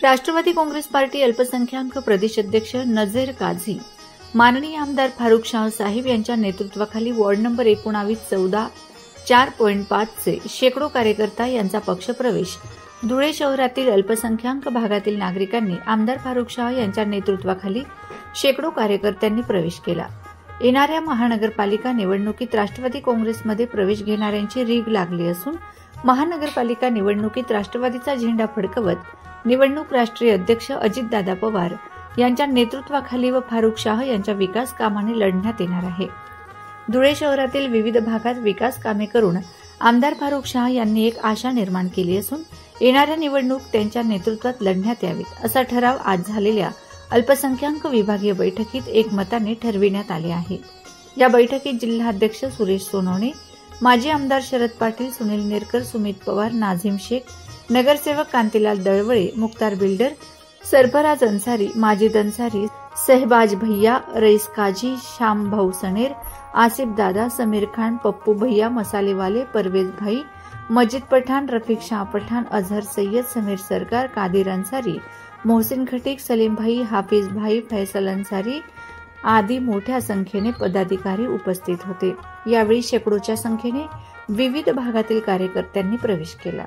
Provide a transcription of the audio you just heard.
Rashtrawadi Congress party अल्पसंख्याक प्रदेश अध्यक्ष नझीर काझी, माननीय आमदार फारुख शाह साहेब यांच्या नेतृत्वाखाली वॉर्ड नंबर 19-14 4.5 चे शेकडो कार्यकर्ता यांचा पक्षप्रवेश धुळे शहरातील अल्पसंख्याक भागातील नागरिकांनी आमदार फारुख शाह यांच्या नेतृत्वाखाली शेकडो कार्यकर्त्यांनी प्रवेश केला। येणाऱ्या महानगरपालिका निवडणुकीत राष्ट्रवादी काँग्रेसमध्ये प्रवेश घेणाऱ्यांची रीग लागली असून महानगरपालिका निवडणुकीत राष्ट्रवादीचा झेंडा फडकवत निवडणूक राष्ट्रीय अध्यक्ष अजितदादा पवार यांच्या नेतृत्वाखाली व फारुख शाह यांच्या विकास कामाने लढण्यात येणार आहे। धुळे शहरातील विविध भागात विकास कामे करून आमदार फारुख शाह यांनी एक आशा निर्माण केली असून येणाऱ्या निवडणूक त्यांच्या नेतृत्वात लढण्यात यावीत असा ठराव आज झालेल्या अल्पसंख्याक विभागीय बैठकीत एकमताने ठरविण्यात आले आहे। या बैठकीत जिल्हाध्यक्ष सुरेश सोनवणे, माजी आमदार शरद पाटील, सुनील नेरकर, सुमित पवार, नाझीम शेख, नगरसेवक कांतीलाल दळवळे, मुख्तार बिल्डर, सरफराज अन्सारी, माजिद अन्सारी, सहबाज भैया, रईस काजी, श्याम भाऊ सनेर, आसिफ दादा, समीर खान, पप्पू भैया, मसालेवाले, परवेज भाई, मजिद पठाण, रफिक शाह पठाण, अजहर सय्यद, समीर सरकार, कादिर अन्सारी, मोहसिन खटीक, सलीम भाई, हाफिज भाई, फैसल अन्सारी आदी मोठ्या संख्येने पदाधिकारी उपस्थित होते। यावेळी शेकडोच्या संख्येने विविध भागातील कार्यकर्त्यांनी प्रवेश केला।